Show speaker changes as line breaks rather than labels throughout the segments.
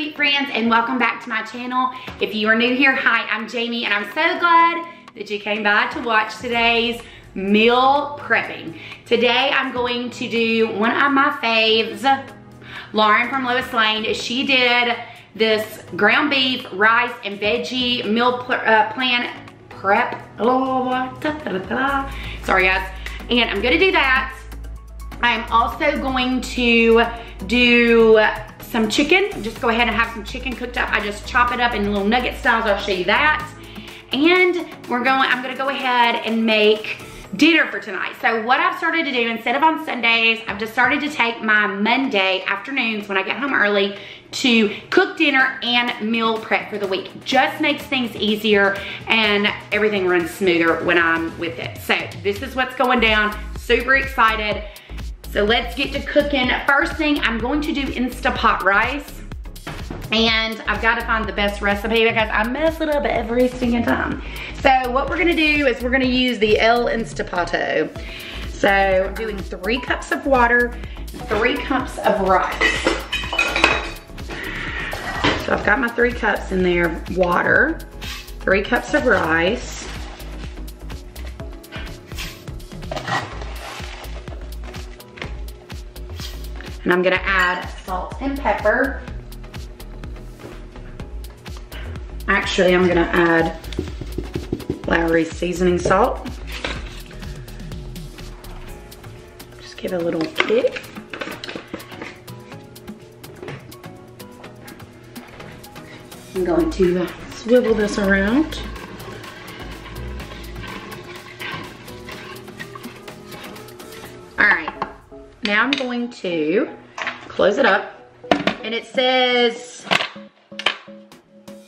sweet friends, and welcome back to my channel. If you are new here, hi, I'm Jamie, and I'm so glad that you came by to watch today's meal prepping. Today I'm going to do one of my faves. Lauren from Lois Lane, she did this ground beef, rice, and veggie meal plan prep. Sorry guys. And I'm gonna do that. I'm also going to do some chicken. Just go ahead and have some chicken cooked up. I just chop it up in little nugget styles. I'll show you that. And I'm gonna go ahead and make dinner for tonight. So what I've started to do, instead of on Sundays, I've just started to take my Monday afternoons when I get home early to cook dinner and meal prep for the week. Just makes things easier and everything runs smoother when I'm with it. So this is what's going down. Super excited. So let's get to cooking. First thing, I'm going to do Insta Pot Rice. And I've got to find the best recipe because I mess it up every single time. So what we're gonna do is we're gonna use the El Instapato. So I'm doing 3 cups of water, 3 cups of rice. So I've got my 3 cups in there, water, 3 cups of rice. And I'm gonna add salt and pepper. Actually, I'm gonna add Lowry's seasoning salt. Just give it a little kick. I'm going to swivel this around. All right, now I'm going to close it up, and it says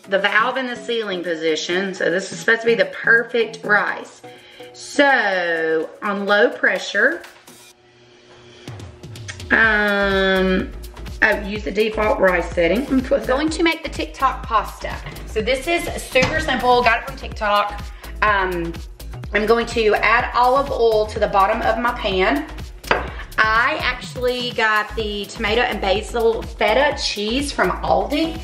the valve in the sealing position. So this is supposed to be the perfect rice. So on low pressure, use the default rice setting. I'm going to make the TikTok pasta. So this is super simple, got it from TikTok. I'm going to add olive oil to the bottom of my pan. I actually got the tomato and basil feta cheese from Aldi.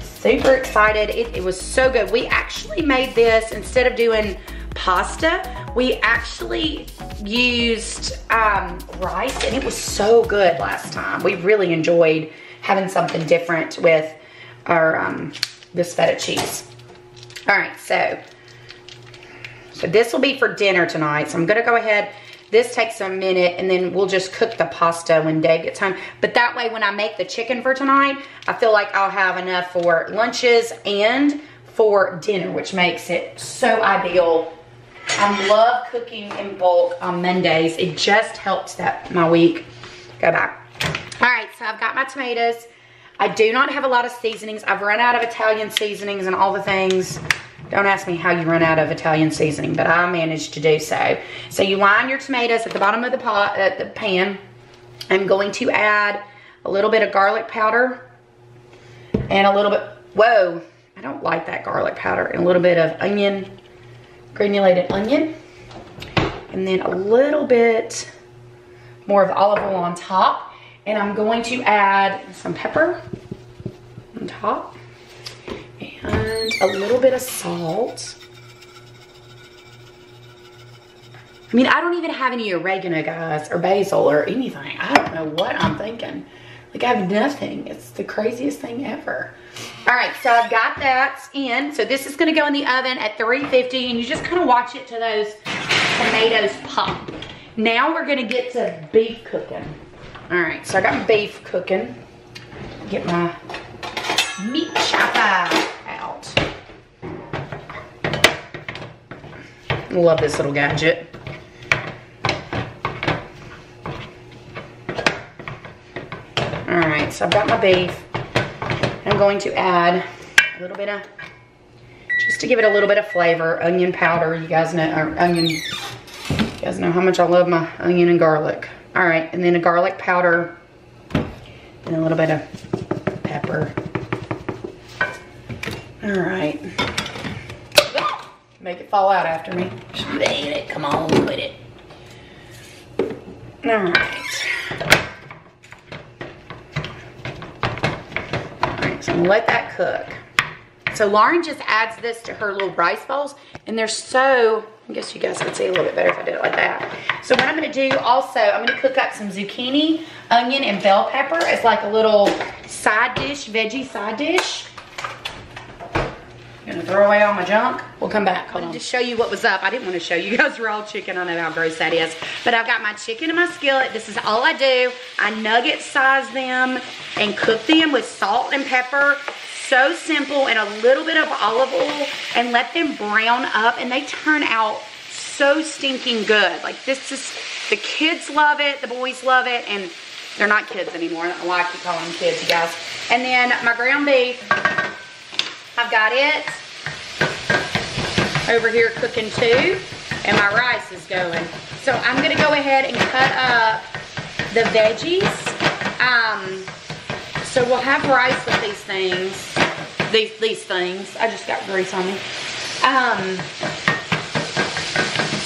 Super excited, it was so good. We actually made this, instead of doing pasta, we actually used rice, and it was so good last time. We really enjoyed having something different with our this feta cheese. All right, so this will be for dinner tonight. So I'm gonna go ahead. This takes a minute, and then we'll just cook the pasta when Dave gets home. But that way, when I make the chicken for tonight, I feel like I'll have enough for lunches and for dinner, which makes it so ideal. I love cooking in bulk on Mondays. It just helps that my week go by. All right, so I've got my tomatoes. I do not have a lot of seasonings. I've run out of Italian seasonings and all the things. Don't ask me how you run out of Italian seasoning, but I managed to do so. So you line your tomatoes at the bottom of the pot, the pan. I'm going to add a little bit of garlic powder and a little bit, whoa, I don't like that garlic powder, and a little bit of onion, granulated onion, and then a little bit more of olive oil on top. And I'm going to add some pepper on top. And a little bit of salt. I mean, I don't even have any oregano, guys, or basil or anything. I don't know what I'm thinking. Like, I have nothing. It's the craziest thing ever. All right, so I've got that in. So this is gonna go in the oven at 350, and you just kind of watch it to those tomatoes pop. Now we're gonna get to beef cooking. All right, so I got my beef cooking. Get my meat chopper out. Love this little gadget. All right, so I've got my beef. I'm going to add a little bit of, just to give it a little bit of flavor, onion powder. You guys know, or onion, you guys know how much I love my onion and garlic. All right, and then a garlic powder and a little bit of pepper. All right. Make it fall out after me. Come on with it. All right. All right, so I'm and let that cook. So Lauren just adds this to her little rice bowls, and they're so, I guess you guys could see a little bit better if I did it like that. So what I'm gonna do also, I'm gonna cook up some zucchini, onion, and bell pepper as like a little side dish, veggie side dish. I'm gonna throw away all my junk. We'll come back. Hold on. To show you what was up. I didn't want to show you guys raw chicken. I know how gross that is. But I've got my chicken in my skillet. This is all I do. I nugget size them and cook them with salt and pepper. So simple, and a little bit of olive oil, and let them brown up, and they turn out so stinking good. Like, this is, the kids love it, the boys love it, and they're not kids anymore. I don't like to call them kids, you guys. And then my ground beef, I've got it over here cooking too, and my rice is going. So I'm gonna go ahead and cut up the veggies. So we'll have rice with these things. These things. I just got grease on me.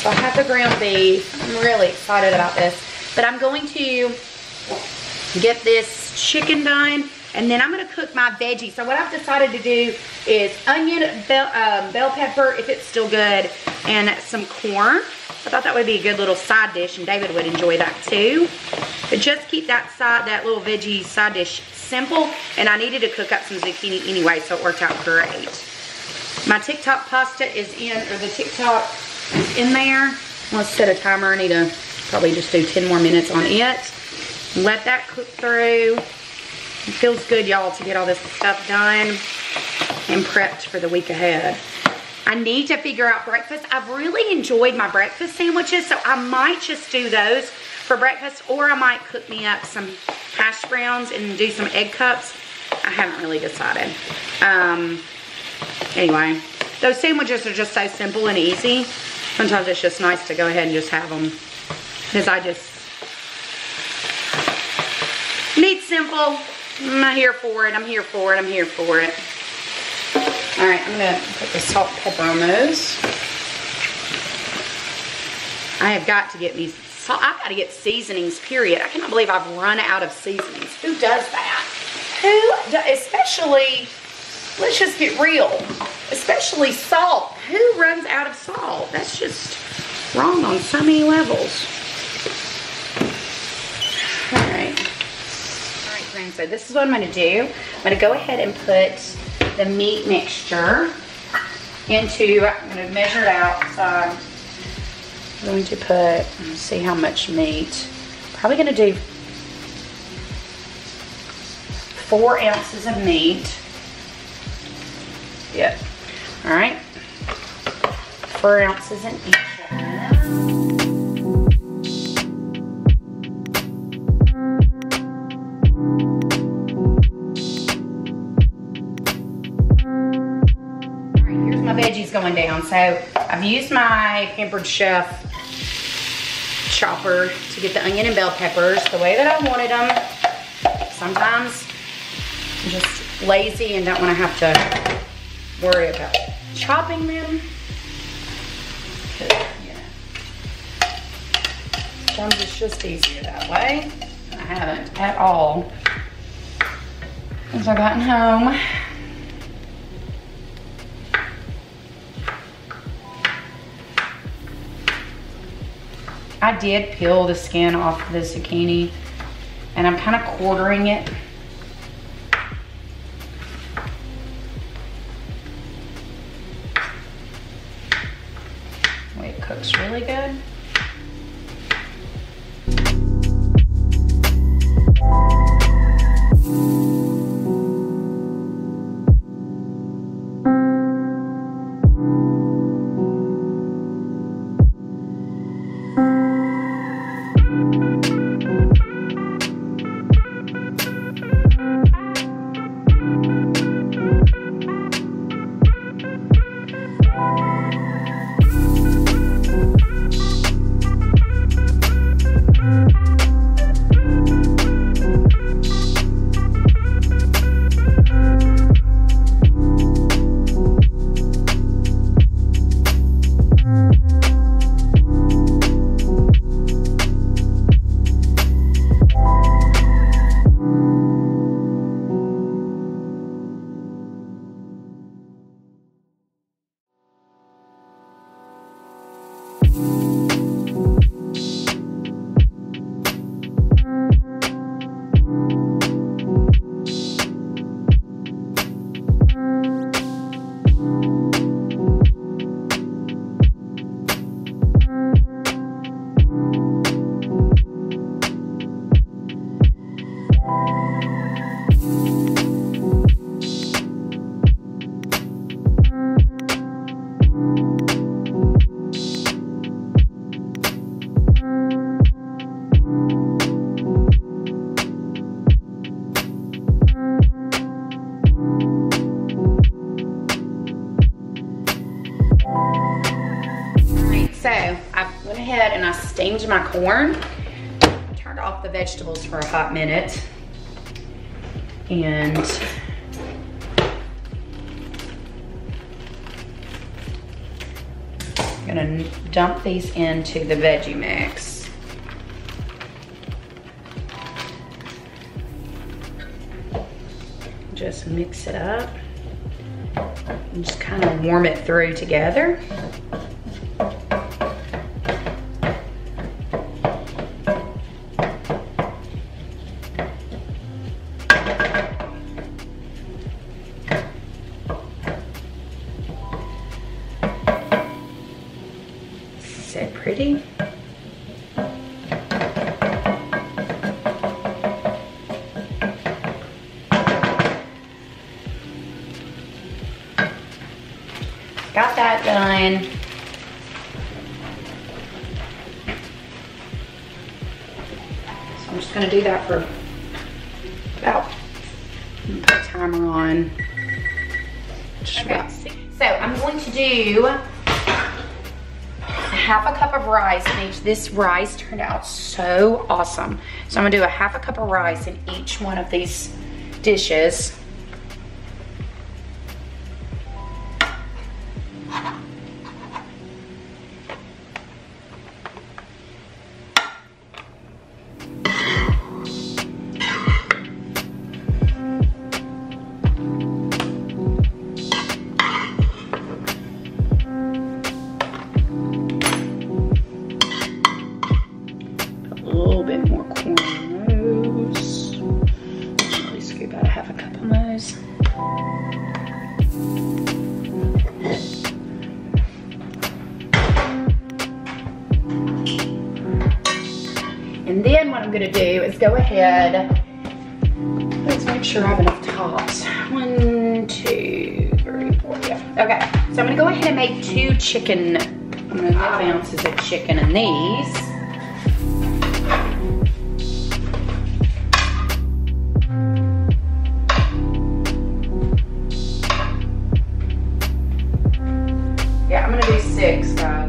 So I have the ground beef. I'm really excited about this. But I'm going to get this chicken done, and then I'm going to cook my veggies. So what I've decided to do is onion, bell pepper, if it's still good, and some corn. I thought that would be a good little side dish, and David would enjoy that too. But just keep that little veggie side dish simple, and I needed to cook up some zucchini anyway, so it worked out great. My TikTok pasta is in, or the TikTok is in there. Let's set a timer. I need to probably just do 10 more minutes on it. Let that cook through. It feels good, y'all, to get all this stuff done and prepped for the week ahead. I need to figure out breakfast. I've really enjoyed my breakfast sandwiches, so I might just do those for breakfast, or I might cook me up some hash browns and do some egg cups. I haven't really decided. Anyway, those sandwiches are just so simple and easy. Sometimes it's just nice to go ahead and just have them, because I just need simple. I'm here for it. I'm here for it. I'm here for it. All right, I'm gonna put the salt and pepper on those. I have got to get me salt. I've got to get seasonings, period. I cannot believe I've run out of seasonings. Who does that? Especially, let's just get real, especially salt. Who runs out of salt? That's just wrong on so many levels. All right, friends, so this is what I'm gonna do. I'm gonna go ahead and put the meat mixture into, I'm gonna measure it out. So I'm going to put, let's see how much meat. Probably gonna do 4 ounces of meat. Yep. All right. 4 ounces in each. Veggies going down. So I've used my Pampered Chef chopper to get the onion and bell peppers the way that I wanted them. Sometimes I'm just lazy and don't want to have to worry about chopping them. Sometimes it's just easier that way. I haven't at all since I've gotten home. I did peel the skin off the zucchini, and I'm kind of quartering it. The way it cooks really good. So I went ahead and I steamed my corn, turned off the vegetables for a hot minute, and I'm gonna dump these into the veggie mix. Just mix it up and just kind of warm it through together. So pretty. Got that done. So I'm just gonna do that for about, put a timer on. Just about. So I'm going to do half a cup of rice in each. This rice turned out so awesome. So I'm gonna do a half a cup of rice in each one of these dishes. And then what I'm gonna do is go ahead, let's make sure I have enough tops. 1, 2, 3, 4, yeah. Okay, so I'm gonna go ahead and make 2 chicken, I'm gonna 5 ounces of chicken in these. Yeah, I'm gonna do 6, guys.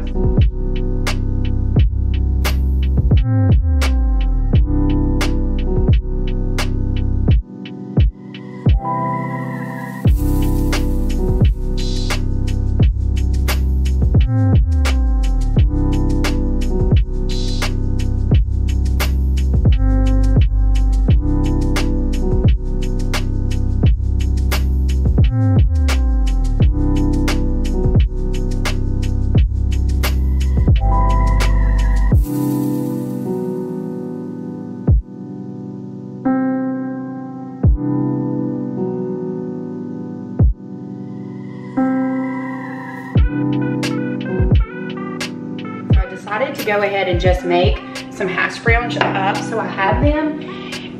Decided to go ahead and just make some hash browns up so I have them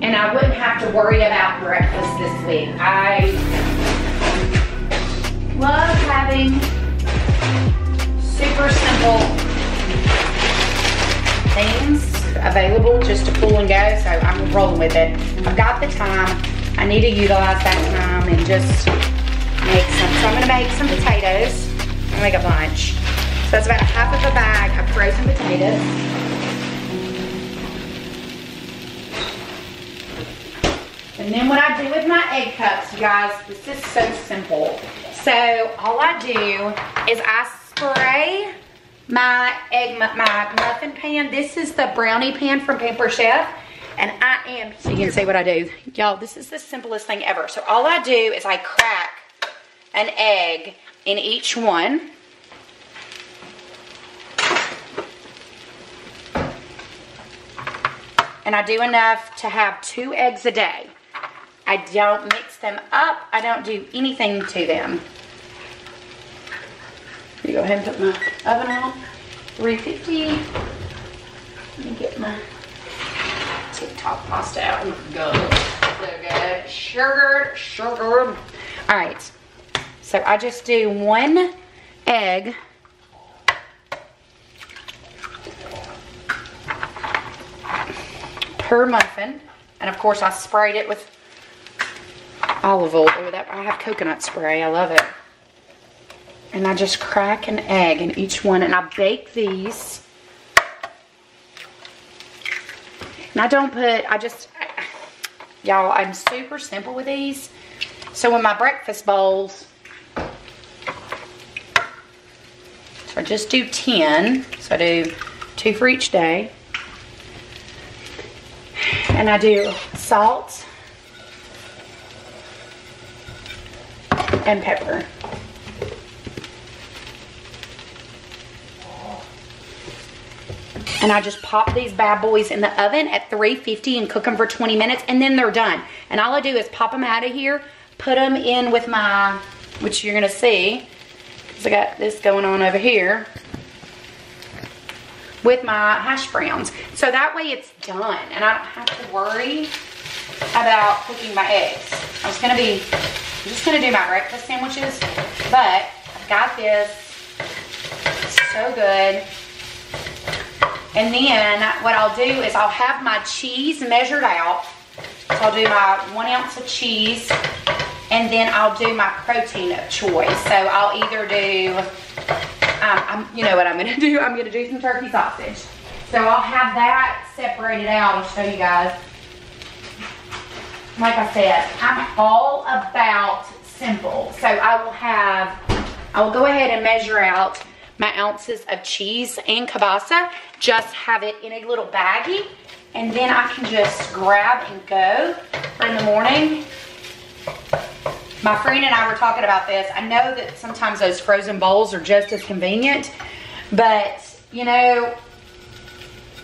and I wouldn't have to worry about breakfast this week. I love having super simple things available just to pull and go, so I'm rolling with it. I've got the time. I need to utilize that time and just make some. So I'm gonna make some potatoes. I'm gonna make a bunch. So that's about half of a bag of frozen potatoes. And then what I do with my egg cups, you guys, this is so simple. So all I do is I spray my muffin pan. This is the brownie pan from Pamper Chef. And so you can see what I do. Y'all, this is the simplest thing ever. So all I do is I crack an egg in each one. and I do enough to have 2 eggs a day. I don't mix them up. I don't do anything to them. You go ahead and put my oven on. 350. Let me get my TikTok pasta out. Go. So good. Sugar. All right. So I just do 1 egg. Per muffin. And of course I sprayed it with olive oil. I have coconut spray. I love it. And I just crack an egg in each one, and I bake these. And I don't put, y'all, I'm super simple with these. So in my breakfast bowls, so I just do 10. So I do 2 for each day. And I do salt and pepper. And I just pop these bad boys in the oven at 350 and cook them for 20 minutes, and then they're done. And all I do is pop them out of here, put them in with my, which you're gonna see, because I got this going on over here, with my hash browns. So that way it's done, and I don't have to worry about cooking my eggs. I'm just gonna do my breakfast sandwiches, but I've got this. It's so good. And then what I'll do is I'll have my cheese measured out. So I'll do my 1 ounce of cheese, and then I'll do my protein of choice. So I'll either do, you know what I'm gonna do? I'm gonna do some turkey sausage. So I'll have that separated out. I'll show you guys. Like I said, I'm all about simple. So I will go ahead and measure out my ounces of cheese and kielbasa, just have it in a little baggie, and then I can just grab and go for in the morning. My friend and I were talking about this. I know that sometimes those frozen bowls are just as convenient, but you know,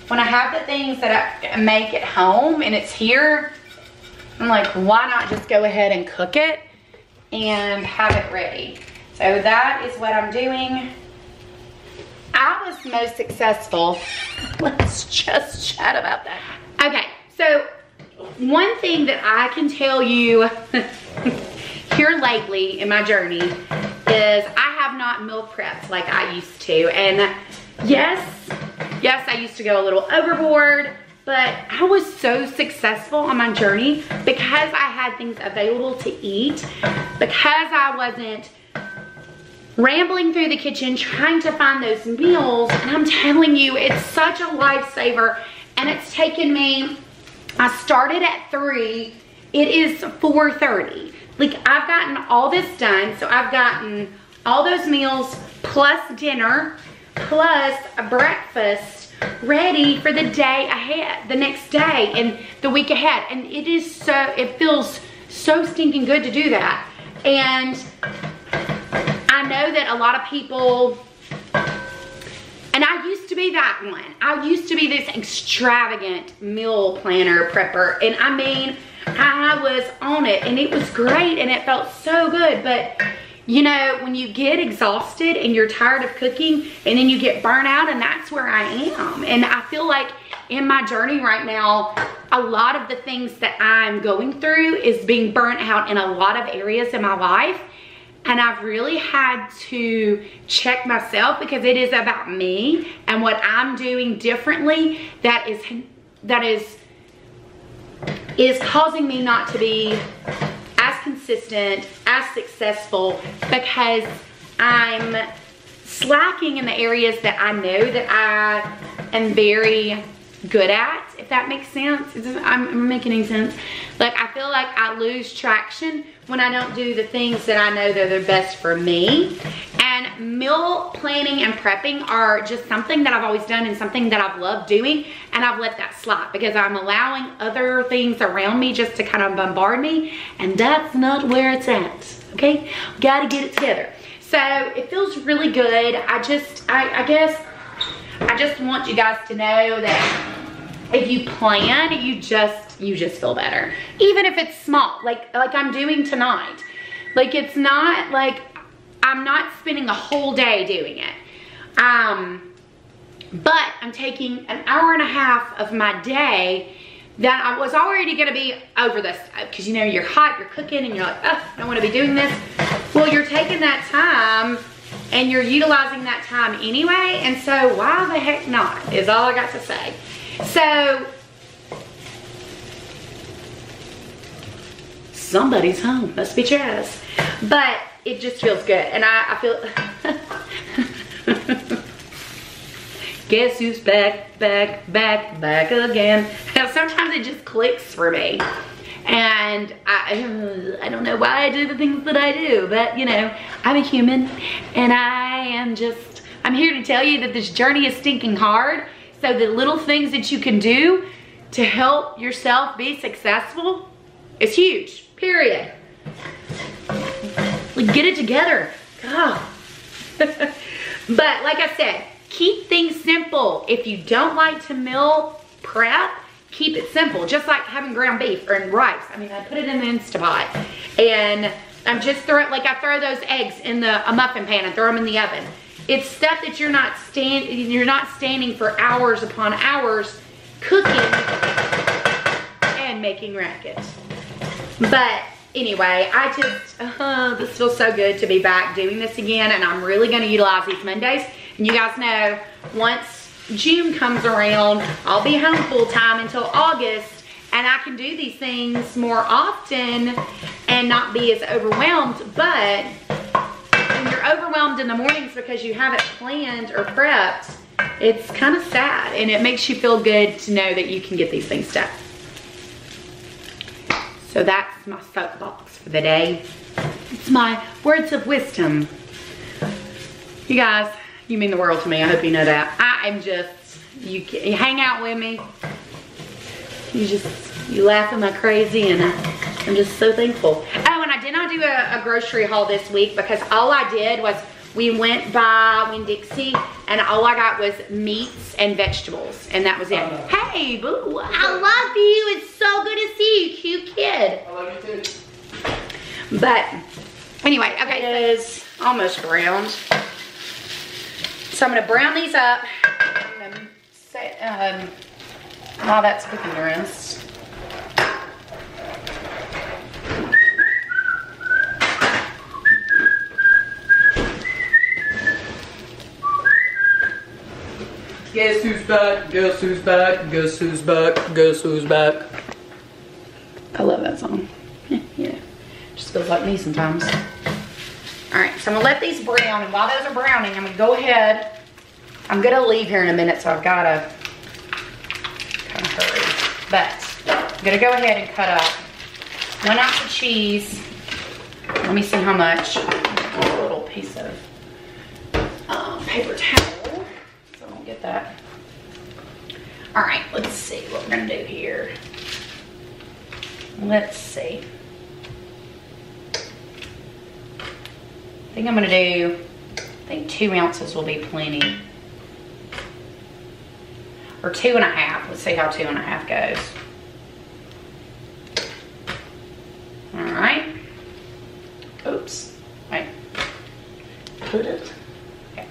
when I have the things that I make at home and it's here, I'm like, why not just go ahead and cook it and have it ready? So that is what I'm doing. I was most successful. Let's just chat about that. Okay, so one thing that I can tell you here lately in my journey is I have not meal prepped like I used to. And yes, I used to go a little overboard, but I was so successful on my journey because I had things available to eat, because I wasn't rambling through the kitchen trying to find those meals. And I'm telling you, it's such a lifesaver. And it's taken me, I started at 3, it is 4:30. Like, I've gotten all this done. So I've gotten all those meals plus dinner plus a breakfast ready for the day ahead, the next day and the week ahead. And it is so, it feels so stinking good to do that. And I know that a lot of people, and I used to be that one. I used to be this extravagant meal planner prepper. And I mean, I was on it and it was great and it felt so good. But you know, when you get exhausted and you're tired of cooking and then you get burnt out, and that's where I am. And I feel like in my journey right now, a lot of the things that I'm going through is being burnt out in a lot of areas in my life. And I've really had to check myself, because it is about me and what I'm doing differently that is causing me not to be as consistent, as successful, because I'm slacking in the areas that I know that I am very good at, if that makes sense. I'm making any sense. Like, I feel like I lose traction when I don't do the things that I know that are the best for me. And meal planning and prepping are just something that I've always done and something that I've loved doing, and I've let that slide because I'm allowing other things around me just to kind of bombard me, and that's not where it's at, okay? Gotta get it together. So it feels really good. I guess I just want you guys to know that if you plan, you just feel better. Even if it's small, like I'm doing tonight. Like it's not like, I'm not spending a whole day doing it. But I'm taking an hour and a half of my day that I was already gonna be over this, because you know, you're hot, you're cooking, and you're like, oh, I don't wanna be doing this. Well, you're taking that time and you're utilizing that time anyway, and so why the heck not, is all I got to say. So, somebody's home, must be Chaz. But it just feels good, and I feel, guess who's back again. Now, sometimes it just clicks for me. And I don't know why I do the things that I do, but you know, I'm a human, and I'm here to tell you that this journey is stinking hard. So the little things that you can do to help yourself be successful is huge, period. Like, get it together, God. But like I said, keep things simple. If you don't like to meal prep, keep it simple. Just like having ground beef or rice. I mean, I put it in the Insta Pot, and I'm just throwing, like I throw those eggs in a muffin pan and throw them in the oven. It's stuff that you're not standing for hours upon hours cooking and making rackets. But anyway, this feels so good to be back doing this again, and I'm really gonna utilize these Mondays. And you guys know, once June comes around, I'll be home full time until August, and I can do these things more often and not be as overwhelmed. But when you're overwhelmed in the mornings because you haven't planned or prepped, it's kind of sad, and it makes you feel good to know that you can get these things done. So that's my soapbox for the day. It's my words of wisdom. You guys, you mean the world to me. I hope you know that. I am just, you hang out with me. You laugh at my crazy, and I'm just so thankful. Oh, and I did not do a grocery haul this week, because all I did was we went by Winn-Dixie, and all I got was meats and vegetables, and that was it. Hey, boo, I love you. It's so good to see you, cute kid.
I love you too.
But anyway, okay, it is almost browned. So I'm gonna brown these up. I'm gonna set, while that's cooking the rest.
Guess who's back? Guess who's back? Guess who's back? Guess who's back?
I love that song. Yeah, just feels like me sometimes. All right, so I'm gonna let these brown, and while those are browning, I'm gonna go ahead. I'm gonna leave here in a minute, so I've gotta kind of hurry. But I'm gonna go ahead and cut up 1 ounce of cheese. Let me see how much. A little piece of paper towel, so I don't get that. All right, let's see what we're gonna do here. Let's see. I think I'm gonna do, I think 2 ounces will be plenty. Or 2.5, let's see how 2.5 goes. All right. Oops, wait. Put it, okay.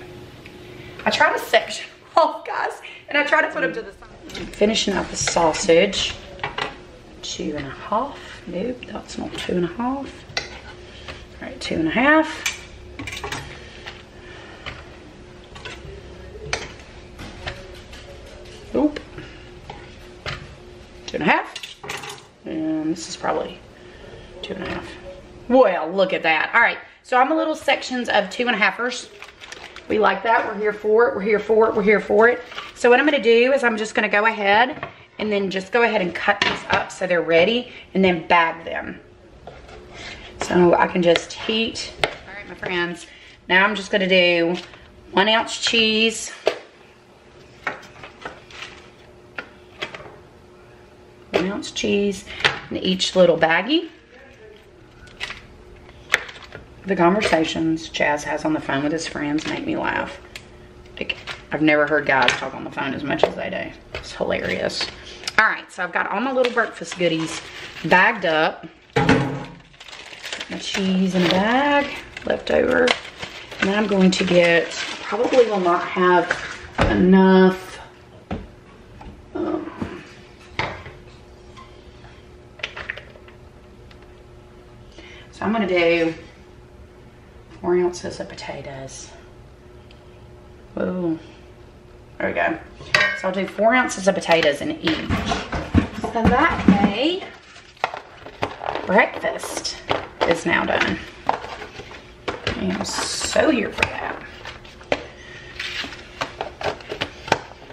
I try to section off, guys, and I try to put them to the side. I'm finishing up the sausage. 2.5, nope, that's not 2.5. All right, 2.5. Nope. 2.5. And this is probably 2.5. Well, look at that. All right, so I'm a little sections of 2.5ers. We like that. We're here for it. We're here for it. We're here for it. So what I'm going to do is I'm just going to go ahead and then just go ahead and cut these up so they're ready, and then bag them. So I can just heat. All right, my friends. Now I'm just going to do 1 ounce cheese. 1 ounce cheese in each little baggie. The conversations Chaz has on the phone with his friends make me laugh. Like, I've never heard guys talk on the phone as much as they do. It's hilarious. All right, so I've got all my little breakfast goodies bagged up. My cheese in a bag, left over. And then I'm going to get, probably will not have enough. So I'm gonna do 4 ounces of potatoes. Whoa, there we go. So I'll do 4 ounces of potatoes in each. So that way, breakfast is now done. I am so here for that.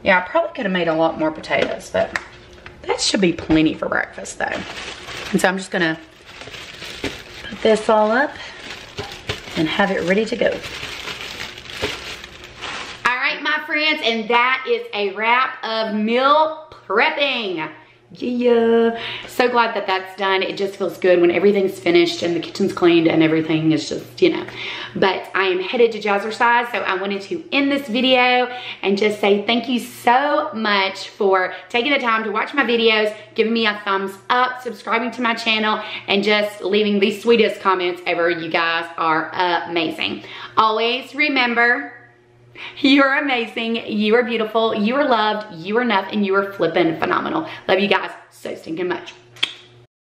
Yeah, I probably could have made a lot more potatoes, but that should be plenty for breakfast though. And so I'm just gonna put this all up and have it ready to go. All right, my friends, and that is a wrap of meal prepping. Yeah, so glad that that's done. It just feels good when everything's finished and the kitchen's cleaned and everything is just, you know. But I am headed to Jazzercise, so I wanted to end this video and just say thank you so much for taking the time to watch my videos, giving me a thumbs up, subscribing to my channel, and just leaving the sweetest comments ever. You guys are amazing. Always remember, you are amazing, you are beautiful, you are loved, you are enough, and you are flippin' phenomenal. Love you guys so stinking much.